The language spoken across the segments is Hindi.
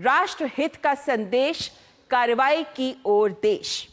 राष्ट्रहित का संदेश, कार्रवाई की ओर देश।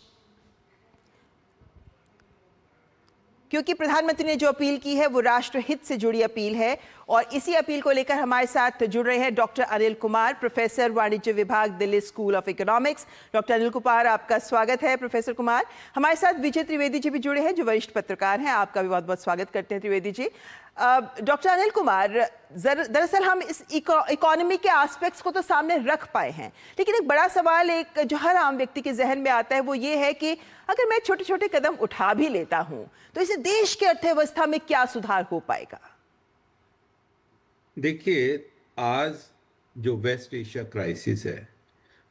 क्योंकि प्रधानमंत्री ने जो अपील की है वो राष्ट्रहित से जुड़ी अपील है और इसी अपील को लेकर हमारे साथ जुड़ रहे हैं डॉक्टर अनिल कुमार, प्रोफेसर वाणिज्य विभाग, Delhi school of economics. Doctor Anil Kumar, आपका स्वागत है। प्रोफेसर कुमार, हमारे साथ विजय त्रिवेदी जी भी जुड़े हैं जो वरिष्ठ पत्रकार हैं। आपका भी बहुत बहुत स्वागत करते हैं त्रिवेदी जी। डॉक्टर अनिल कुमार, दरअसल हम इस इकोनॉमी के एस्पेक्ट्स को तो सामने रख पाए हैं, लेकिन एक बड़ा सवाल एक जो हर आम व्यक्ति के जहन में आता है वो ये है कि अगर मैं छोटे छोटे कदम उठा भी लेता हूं तो इसे देश की अर्थव्यवस्था में क्या सुधार हो पाएगा? देखिए, आज जो वेस्ट एशिया क्राइसिस है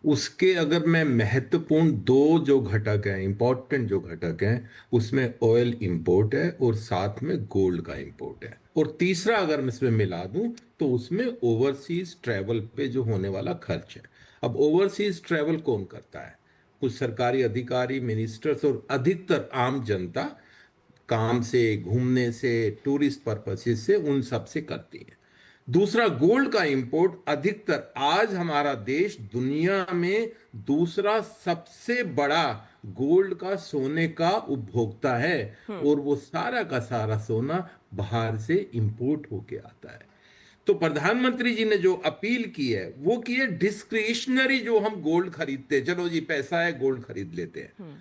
उसके अगर मैं महत्वपूर्ण दो जो घटक हैं, इंपॉर्टेंट जो घटक हैं, उसमें ऑयल इंपोर्ट है और साथ में गोल्ड का इंपोर्ट है, और तीसरा अगर मैं इसमें मिला दूं तो उसमें ओवरसीज ट्रैवल पे जो होने वाला खर्च है। अब ओवरसीज ट्रैवल कौन करता है? कुछ सरकारी अधिकारी, मिनिस्टर्स और अधिकतर आम जनता काम से, घूमने से, टूरिस्ट पर्पसेस से, उन सब से करती है। दूसरा, गोल्ड का इंपोर्ट अधिकतर आज हमारा देश दुनिया में दूसरा सबसे बड़ा गोल्ड का, सोने का उपभोक्ता है, और वो सारा का सारा सोना बाहर से इंपोर्ट होके आता है। तो प्रधानमंत्री जी ने जो अपील की है वो की है डिस्क्रिशनरी, जो हम गोल्ड खरीदते हैं, चलो जी पैसा है गोल्ड खरीद लेते हैं।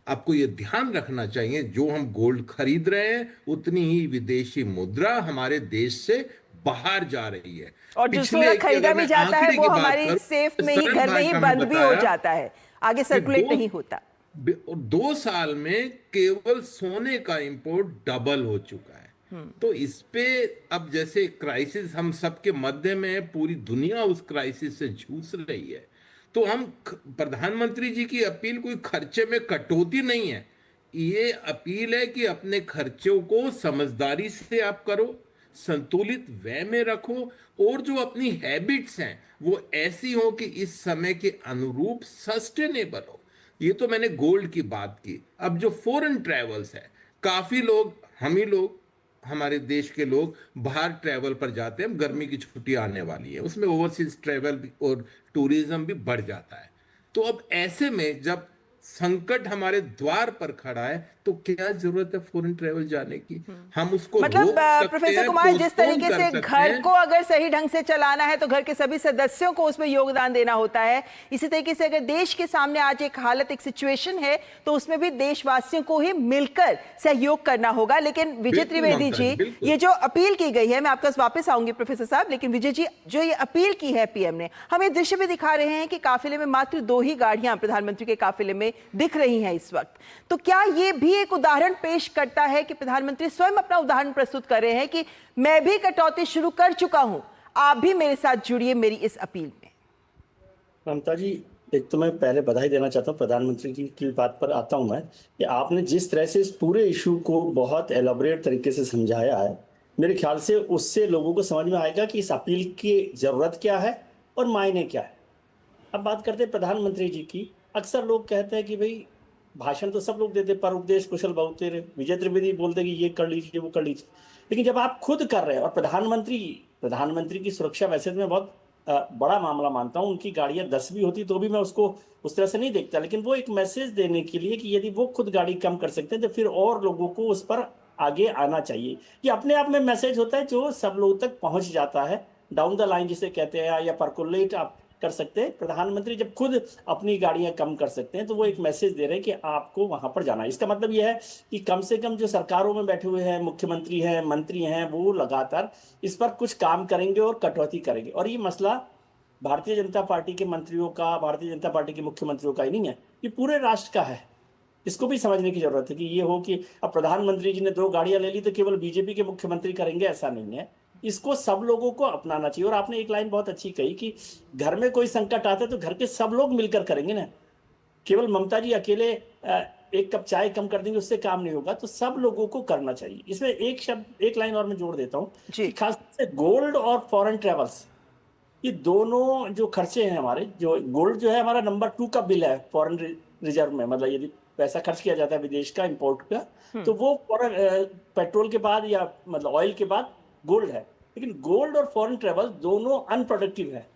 आपको ये ध्यान रखना चाहिए, जो हम गोल्ड खरीद रहे हैं उतनी ही विदेशी मुद्रा हमारे देश से बाहर जा रही है। और जो सोना पिछले की खरीदा अगर भी मैं जाता है आंकड़े वो की बात हमारी सेफ करूं, में ही, सरल घर में ही भाषा में बंद भी हो बताया जाता है, आगे कि सर्कुलेट नहीं होता। 2 साल में केवल सोने का इंपोर्ट डबल हो चुका है। तो इस पे अब जैसे क्राइसिस हम सबके मध्य में है, पूरी दुनिया उस क्राइसिस से जूझ रही है, तो हम प्रधानमंत्री जी की अपील कोई खर्चे में कटौती नहीं है। ये अपील है कि अपने खर्चों को समझदारी से आप करो, संतुलित व्यय में रखो, और जो अपनी हैबिट्स हैं वो ऐसी हो कि इस समय के अनुरूप सस्टेनेबल हो। ये तो मैंने गोल्ड की बात की। अब जो फॉरेन ट्रैवल्स है, काफी लोग, हम ही लोग, हमारे देश के लोग बाहर ट्रैवल पर जाते हैं। गर्मी की छुट्टी आने वाली है, उसमें ओवरसीज ट्रैवल और टूरिज्म भी बढ़ जाता है। तो अब ऐसे में जब संकट हमारे द्वार पर खड़ा है तो क्या जरूरत है फॉरेन ट्रैवल जाने की? हम उसको मतलब रोक सकते प्रोफेसर हैं, कुमार, जिस पोस्टपोन तरीके कर से सकते घर हैं। को अगर सही ढंग से चलाना है तो घर के सभी सदस्यों को उसमें योगदान देना होता है, इसी तरीके से अगर देश के सामने आज एक हालत, एक सिचुएशन है तो उसमें भी देशवासियों को ही मिलकर सहयोग करना होगा। लेकिन विजय बिल्कुल त्रिवेदी ममता जी, जी, बिल्कुल। ये जो अपील की गई है, मैं आपके पास वापस आऊंगी प्रोफेसर साहब, लेकिन विजय जी, जो ये अपील की है पीएम ने, हम ये दृश्य भी दिखा रहे हैं कि काफिले में मात्र 2 ही गाड़ियां प्रधानमंत्री के काफिले में दिख रही हैं इस वक्त। तो क्या ये भी एक उदाहरण पेश करता है कि प्रधानमंत्री स्वयं अपना उदाहरण प्रस्तुत कर रहे हैं कि मैं भी कटौती शुरू कर चुका हूं, आप भी मेरे साथ जुड़िए मेरी इस अपील में? ममता जी, एक तो मैं पहले बधाई देना चाहता हूँ प्रधानमंत्री जी की बात पर आता हूँ मैं, कि आपने जिस तरह से इस पूरे इशू को बहुत एलाबोरेट तरीके से समझाया है, मेरे ख्याल से उससे लोगों को समझ में आएगा कि इस अपील की जरूरत क्या है और मायने क्या है। अब बात करते हैं प्रधानमंत्री जी की। अक्सर लोग कहते हैं कि भाई भाषण तो सब लोग देते, पर उपदेश कुशल बहुतेरे। विजय त्रिवेदी बोलते कि ये कर लीजिए, वो कर लीजिए, लेकिन जब आप खुद कर रहे हैं, और प्रधानमंत्री की सुरक्षा वैसे तो मैं बहुत बड़ा मामला मानता हूं, उनकी गाड़ियां 10 भी होती तो भी मैं उसको उस तरह से नहीं देखता, लेकिन वो एक मैसेज देने के लिए कि यदि वो खुद गाड़ी कम कर सकते हैं तो फिर और लोगों को उस पर आगे आना चाहिए। ये अपने आप में मैसेज होता है जो सब लोगों तक पहुंच जाता है, डाउन द लाइन जिसे कहते हैं, या परकोलेट आप कर सकते हैं। प्रधानमंत्री जब खुद अपनी गाड़ियां कम कर सकते हैं तो वो एक मैसेज दे रहे हैं कि आपको वहां पर जाना है। इसका मतलब यह है कि कम से कम जो सरकारों में बैठे हुए हैं, मुख्यमंत्री हैं, मंत्री हैं, वो लगातार इस पर कुछ काम करेंगे और कटौती करेंगे। और ये मसला भारतीय जनता पार्टी के मंत्रियों का, भारतीय जनता पार्टी के मुख्यमंत्रियों का ही नहीं है, ये पूरे राष्ट्र का है। इसको भी समझने की जरूरत है कि ये हो कि अब प्रधानमंत्री जी ने 2 गाड़ियां ले ली तो केवल बीजेपी के मुख्यमंत्री करेंगे, ऐसा नहीं है। इसको सब लोगों को अपनाना चाहिए। और आपने एक लाइन बहुत अच्छी कही कि घर में कोई संकट आता है तो घर के सब लोग मिलकर करेंगे ना, केवल ममता जी अकेले एक कप चाय कम कर देंगे उससे काम नहीं होगा, तो सब लोगों को करना चाहिए। इसमें एक शब्द, एक लाइन और मैं जोड़ देता हूं कि खासतौर से गोल्ड और फॉरेन ट्रेवल्स, ये दोनों जो खर्चे हैं हमारे, जो गोल्ड जो है हमारा नंबर 2 का बिल है फॉरेन रिजर्व में, मतलब यदि पैसा खर्च किया जाता है विदेश का, इंपोर्ट का, तो वो फॉरेन पेट्रोल के बाद, या मतलब ऑयल के बाद गोल्ड है। लेकिन गोल्ड और फॉरेन ट्रेवल दोनों अनप्रोडक्टिव है।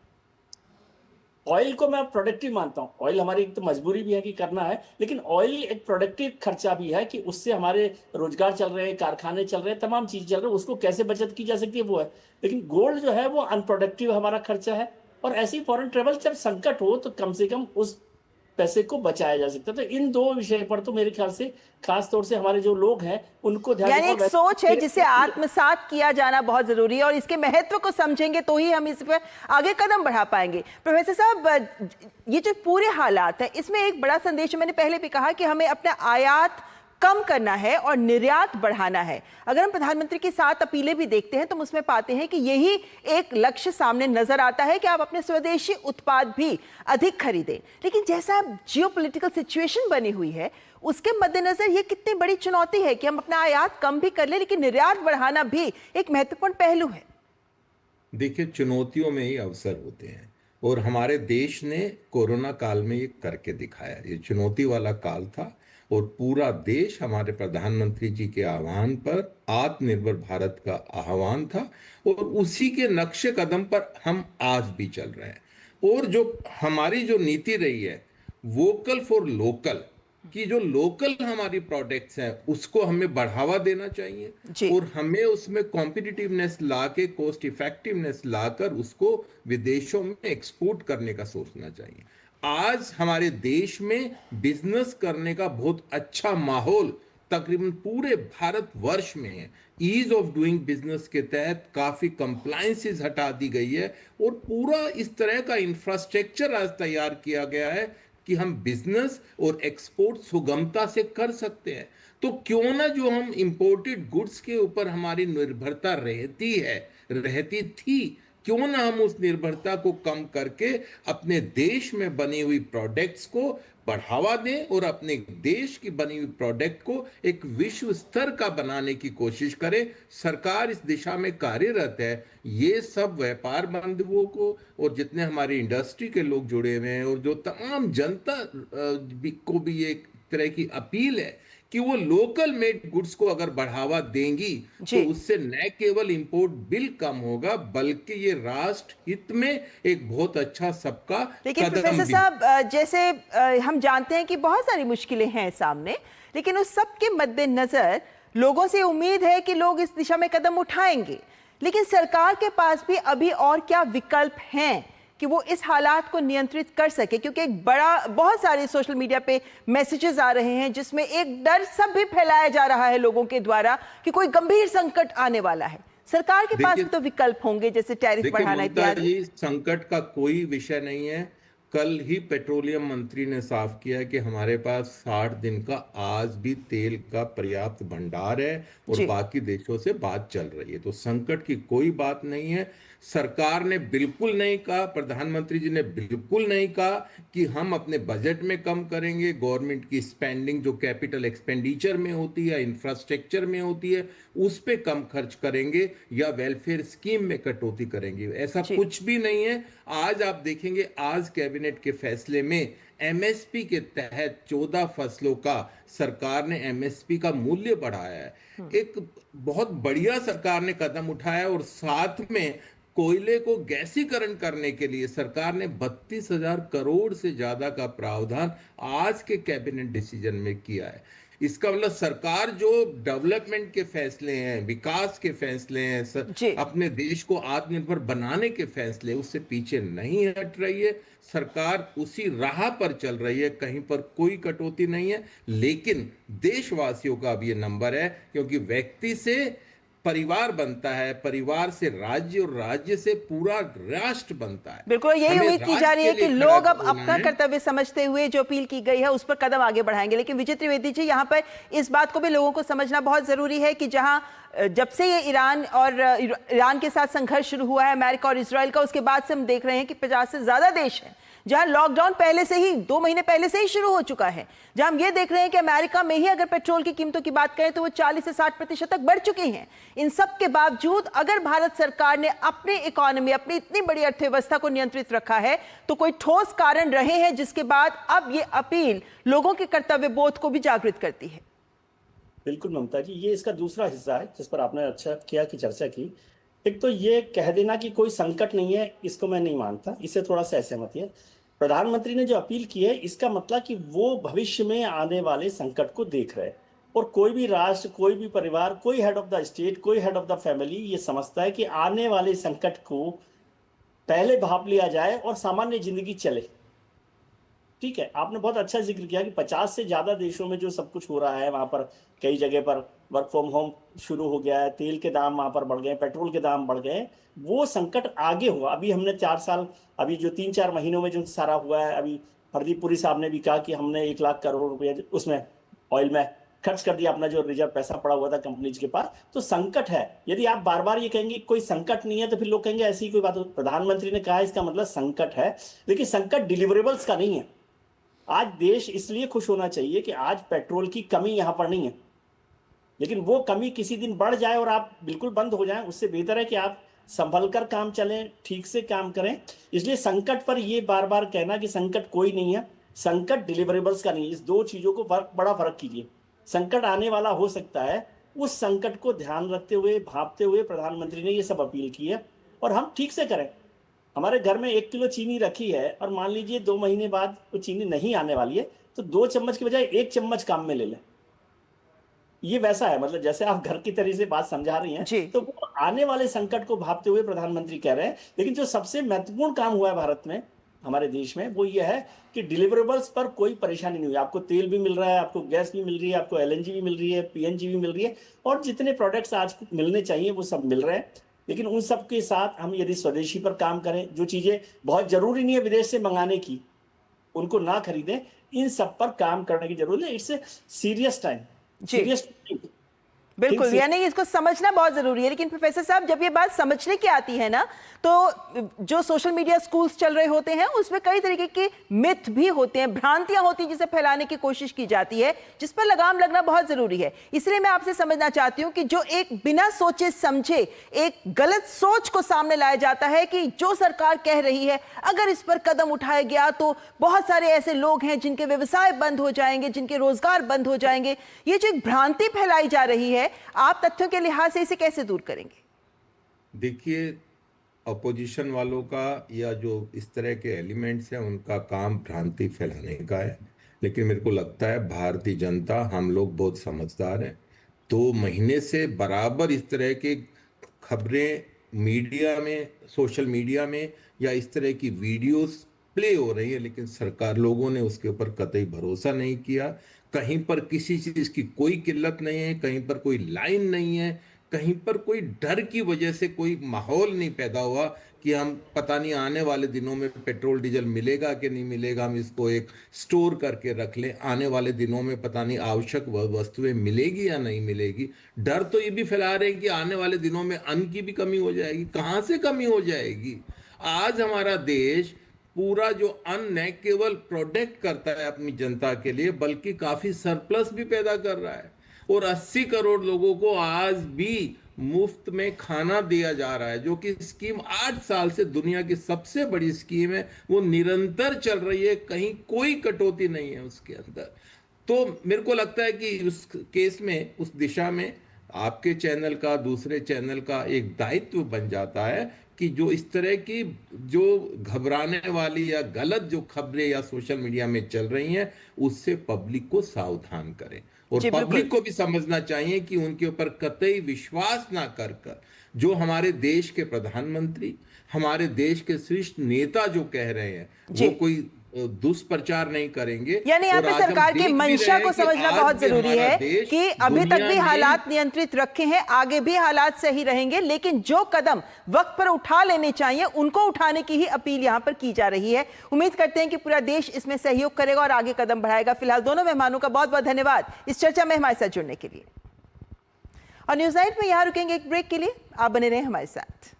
ऑयल को मैं प्रोडक्टिव मानता हूँ, ऑयल हमारी एक तो मजबूरी भी है कि करना है, लेकिन ऑयल एक प्रोडक्टिव खर्चा भी है कि उससे हमारे रोजगार चल रहे हैं, कारखाने चल रहे हैं, तमाम चीज चल रहे हैं, उसको कैसे बचत की जा सकती है वो है। लेकिन गोल्ड जो है वो अनप्रोडक्टिव हमारा खर्चा है। और ऐसी फॉरेन ट्रेवल जब संकट हो तो कम से कम उस पैसे को बचाया जा सकता है। तो इन दो विषय पर तो मेरे ख्याल से खास तौर से हमारे जो लोग हैं उनको ध्यान यानी देना। एक सोच है जिसे आत्मसात किया जाना बहुत जरूरी है, और इसके महत्व को समझेंगे तो ही हम इस पर आगे कदम बढ़ा पाएंगे। प्रोफेसर साहब, ये जो पूरे हालात है इसमें एक बड़ा संदेश, मैंने पहले भी कहा कि हमें अपना आयात कम करना है और निर्यात बढ़ाना है। अगर हम प्रधानमंत्री की 7 अपीलें भी देखते हैं तो हम उसमें पाते हैं कि यही एक लक्ष्य सामने नजर आता है कि आप अपने स्वदेशी उत्पाद भी अधिक खरीदें। लेकिन जैसा जियोपॉलिटिकल सिचुएशन बनी हुई है उसके मद्देनजर ये कितनी बड़ी चुनौती है कि हम अपना आयात कम भी कर लें लेकिन निर्यात बढ़ाना भी एक महत्वपूर्ण पहलू है। देखिए, चुनौतियों में ही अवसर होते हैं और हमारे देश ने कोरोना काल में ये करके दिखाया। ये चुनौती वाला काल था और पूरा देश हमारे प्रधानमंत्री जी के आह्वान पर आत्मनिर्भर भारत का आह्वान था और उसी के नक्शे कदम पर हम आज भी चल रहे हैं। और जो हमारी जो नीति रही है वोकल फॉर लोकल, कि जो लोकल हमारी प्रोडक्ट्स हैं उसको हमें बढ़ावा देना चाहिए और हमें उसमें कॉम्पिटिटिवनेस लाके, कॉस्ट इफेक्टिवनेस लाकर उसको विदेशों में एक्सपोर्ट करने का सोचना चाहिए। आज हमारे देश में बिजनेस करने का बहुत अच्छा माहौल तकरीबन पूरे भारतवर्ष में है। ईज ऑफ डूइंग बिजनेस के तहत काफी कंप्लायंसेस हटा दी गई है और पूरा इस तरह का इंफ्रास्ट्रक्चर आज तैयार किया गया है कि हम बिजनेस और एक्सपोर्ट सुगमता से कर सकते हैं। तो क्यों ना जो हम इंपोर्टेड गुड्स के ऊपर हमारी निर्भरता रहती थी, क्यों ना हम उस निर्भरता को कम करके अपने देश में बनी हुई प्रोडक्ट्स को बढ़ावा दें और अपने देश की बनी हुई प्रोडक्ट को एक विश्व स्तर का बनाने की कोशिश करें। सरकार इस दिशा में कार्यरत है। ये सब व्यापार बंधुओं को और जितने हमारी इंडस्ट्री के लोग जुड़े हुए हैं और जो तमाम जनता को भी एक तरह की अपील है कि वो लोकल मेड गुड्स को अगर बढ़ावा देंगी तो उससे न केवल इंपोर्ट बिल कम होगा बल्कि ये राष्ट्र हित में एक बहुत अच्छा सबका लेकिन कदम प्रोफेसर भी। साहब, जैसे हम जानते हैं कि बहुत सारी मुश्किलें हैं सामने, लेकिन उस सब के मद्देनजर लोगों से उम्मीद है कि लोग इस दिशा में कदम उठाएंगे। लेकिन सरकार के पास भी अभी और क्या विकल्प हैं कि वो इस हालात को नियंत्रित कर सके? क्योंकि एक बहुत सारे सोशल मीडिया पे मैसेजेस आ रहे हैं जिसमें एक डर सब भी फैलाया जा रहा है लोगों के द्वारा कि कोई गंभीर संकट आने वाला है। सरकार के पास भी तो विकल्प होंगे, जैसे टैरिफ बढ़ाना इत्यादि। संकट का कोई विषय नहीं है। कल ही पेट्रोलियम मंत्री ने साफ किया कि हमारे पास 60 दिन का आज भी तेल का पर्याप्त भंडार है और बाकी देशों से बात चल रही है। तो संकट की कोई बात नहीं है। सरकार ने बिल्कुल नहीं कहा, प्रधानमंत्री जी ने बिल्कुल नहीं कहा कि हम अपने बजट में कम करेंगे। गवर्नमेंट की स्पेंडिंग जो कैपिटल एक्सपेंडिचर में होती है, इंफ्रास्ट्रक्चर में होती है, उस पे कम खर्च करेंगे या वेलफेयर स्कीम में कटौती करेंगे, ऐसा कुछ भी नहीं है। आज आप देखेंगे आज कैबिनेट के फैसले में एमएसपी के तहत 14 फसलों का सरकार ने एमएसपी का मूल्य बढ़ाया है। एक बहुत बढ़िया सरकार ने कदम उठाया और साथ में कोयले को गैसीकरण करने के लिए सरकार ने 32,000 करोड़ से ज्यादा का प्रावधान आज के कैबिनेट डिसीजन में किया है। इसका मतलब सरकार जो डेवलपमेंट के फैसले हैं, विकास के फैसले हैं, अपने देश को आत्मनिर्भर बनाने के फैसले, उससे पीछे नहीं हट रही है। सरकार उसी राह पर चल रही है, कहीं पर कोई कटौती नहीं है। लेकिन देशवासियों का अब ये नंबर है, क्योंकि व्यक्ति से परिवार बनता है, परिवार से राज्य और राज्य से पूरा राष्ट्र बनता है। बिल्कुल यही उम्मीद की जा रही है कि लोग अब अपना कर्तव्य समझते हुए जो अपील की गई है उस पर कदम आगे बढ़ाएंगे। लेकिन विजय त्रिवेदी जी, यहाँ पर इस बात को भी लोगों को समझना बहुत जरूरी है कि जब से ये ईरान के साथ संघर्ष शुरू हुआ है, अमेरिका और इजराइल का, उसके बाद से हम देख रहे हैं कि 50 से ज्यादा देश हैं जहां लॉकडाउन पहले से ही 2 महीने पहले से ही शुरू हो चुका है, जहां हम ये देख रहे हैं कि अमेरिका में ही अगर पेट्रोल की कीमतों की बात करें तो वो 40 से 60% तक बढ़ चुकी हैं। इन सब के बावजूद अगर भारत सरकार ने अपनी इकोनॉमी, अपनी इतनी बड़ी अर्थव्यवस्था को नियंत्रित रखा है तो कोई ठोस कारण रहे हैं जिसके बाद अब ये अपील लोगों के कर्तव्य बोध को भी जागृत करती है। बिल्कुल ममता जी, ये इसका दूसरा हिस्सा है जिस पर आपने अच्छा किया कि चर्चा की। एक तो ये कह देना कि कोई संकट नहीं है, इसको मैं नहीं मानता, इससे थोड़ा सा असहमति है। प्रधानमंत्री ने जो अपील की है, इसका मतलब कि वो भविष्य में आने वाले संकट को देख रहे हैं। और कोई भी राष्ट्र, कोई भी परिवार, कोई हेड ऑफ द स्टेट, कोई हेड ऑफ द फैमिली ये समझता है कि आने वाले संकट को पहले भाप लिया जाए और सामान्य जिंदगी चले। ठीक है, आपने बहुत अच्छा जिक्र किया कि 50 से ज्यादा देशों में जो सब कुछ हो रहा है, वहां पर कई जगह पर वर्क फ्रॉम होम शुरू हो गया है, तेल के दाम वहां पर बढ़ गए, पेट्रोल के दाम बढ़ गए। वो संकट आगे हुआ। अभी हमने 4 साल, अभी जो 3-4 महीनों में जो सारा हुआ है, अभी हरदीप पुरी साहब ने भी कहा कि हमने 1 लाख करोड़ रुपए उसमें ऑयल में खर्च कर दिया, अपना जो रिजर्व पैसा पड़ा हुआ था कंपनीज के पास। तो संकट है। यदि आप बार बार ये कहेंगे कोई संकट नहीं है, तो फिर लोग कहेंगे ऐसी कोई बात हो। प्रधानमंत्री ने कहा इसका मतलब संकट है, लेकिन संकट डिलीवरेबल्स का नहीं है। आज देश इसलिए खुश होना चाहिए कि आज पेट्रोल की कमी यहां पर नहीं है, लेकिन वो कमी किसी दिन बढ़ जाए और आप बिल्कुल बंद हो जाएं, उससे बेहतर है कि आप संभल कर काम चलें, ठीक से काम करें। इसलिए संकट पर ये बार बार कहना कि संकट कोई नहीं है, संकट डिलीवरेबल्स का नहीं है, इस दो चीजों को बड़ा फर्क कीजिए। संकट आने वाला हो सकता है, उस संकट को ध्यान रखते हुए, भांपते हुए प्रधानमंत्री ने ये सब अपील की है, और हम ठीक से करें। हमारे घर में 1 किलो चीनी रखी है और मान लीजिए 2 महीने बाद वो चीनी नहीं आने वाली है, तो 2 चम्मच की बजाय 1 चम्मच काम में ले लें। ये वैसा है, मतलब जैसे आप घर की तरह से बात समझा रही हैं, तो वो आने वाले संकट को भांपते हुए प्रधानमंत्री कह रहे हैं। लेकिन जो सबसे महत्वपूर्ण काम हुआ है भारत में, हमारे देश में, वो ये है कि डिलीवरेबल्स पर कोई परेशानी नहीं हुई। आपको तेल भी मिल रहा है, आपको गैस भी मिल रही है, आपको LNG भी मिल रही है, PNG भी मिल रही है, और जितने प्रोडक्ट्स आज मिलने चाहिए वो सब मिल रहे हैं। लेकिन उन सब के साथ हम यदि स्वदेशी पर काम करें, जो चीजें बहुत जरूरी नहीं है विदेश से मंगाने की, उनको ना खरीदें, इन सब पर काम करने की जरूरत है। It's a serious time, serious. बिल्कुल, यानी इसको समझना बहुत जरूरी है। लेकिन प्रोफेसर साहब, जब ये बात समझने की आती है ना, तो जो सोशल मीडिया स्कूल्स चल रहे होते हैं उसमें कई तरीके के मिथ भी होते हैं, भ्रांतियां होती हैं जिसे फैलाने की कोशिश की जाती है, जिस पर लगाम लगना बहुत जरूरी है। इसलिए मैं आपसे समझना चाहती हूं कि जो एक बिना सोचे समझे एक गलत सोच को सामने लाया जाता है कि जो सरकार कह रही है अगर इस पर कदम उठाया गया तो बहुत सारे ऐसे लोग हैं जिनके व्यवसाय बंद हो जाएंगे, जिनके रोजगार बंद हो जाएंगे, ये जो एक भ्रांति फैलाई जा रही है, आप तथ्यों के लिहाज से इसे कैसे दूर करेंगे? देखिए, अपोजिशन वालों का या जो इस तरह के एलिमेंट्स हैं उनका काम भ्रांति फैलाने का है। लेकिन मेरे को लगता है भारतीय जनता, हम लोग बहुत समझदार हैं। 2 महीने से बराबर इस तरह की खबरें मीडिया में, सोशल मीडिया में या इस तरह की वीडियोस प्ले हो रही है, लेकिन सरकार लोगों ने उसके ऊपर कतई भरोसा नहीं किया। कहीं पर किसी चीज की कोई किल्लत नहीं है, कहीं पर कोई लाइन नहीं है, कहीं पर कोई डर की वजह से कोई माहौल नहीं पैदा हुआ कि हम पता नहीं आने वाले दिनों में पेट्रोल डीजल मिलेगा कि नहीं मिलेगा, हम इसको एक स्टोर करके रख लें, आने वाले दिनों में पता नहीं आवश्यक वस्तुएं मिलेगी या नहीं मिलेगी। डर तो ये भी फैला रहे हैं कि आने वाले दिनों में अन्न की भी कमी हो जाएगी। कहाँ से कमी हो जाएगी? आज हमारा देश पूरा जो अन्न है केवल प्रोडक्ट करता है अपनी जनता के लिए, बल्कि काफी सरप्लस भी पैदा कर रहा है। और 80 करोड़ लोगों को आज भी मुफ्त में खाना दिया जा रहा है, जो कि स्कीम 8 साल से दुनिया की सबसे बड़ी स्कीम है। वो निरंतर चल रही है, कहीं कोई कटौती नहीं है उसके अंदर। तो मेरे को लगता है कि उस केस में, उस दिशा में आपके चैनल का, दूसरे चैनल का एक दायित्व बन जाता है कि जो इस तरह की जो घबराने वाली या गलत जो खबरें या सोशल मीडिया में चल रही हैं, उससे पब्लिक को सावधान करें। और पब्लिक को भी समझना चाहिए कि उनके ऊपर कतई विश्वास ना कर जो हमारे देश के प्रधानमंत्री, हमारे देश के शीर्ष नेता जो कह रहे हैं, वो कोई दुष्प्रचार नहीं करेंगे। यानी यहाँ पे सरकार की मंशा को समझना बहुत जरूरी है कि अभी तक भी हालात नियंत्रित रखे हैं, आगे भी हालात सही रहेंगे, लेकिन जो कदम वक्त पर उठा लेने चाहिए उनको उठाने की ही अपील यहाँ पर की जा रही है। उम्मीद करते हैं कि पूरा देश इसमें सहयोग करेगा और आगे कदम बढ़ाएगा। फिलहाल दोनों मेहमानों का बहुत बहुत धन्यवाद इस चर्चा में हमारे साथ जुड़ने के लिए। और न्यूज़ नाइट में यहाँ रुकेंगे एक ब्रेक के लिए, आप बने रहें हमारे साथ।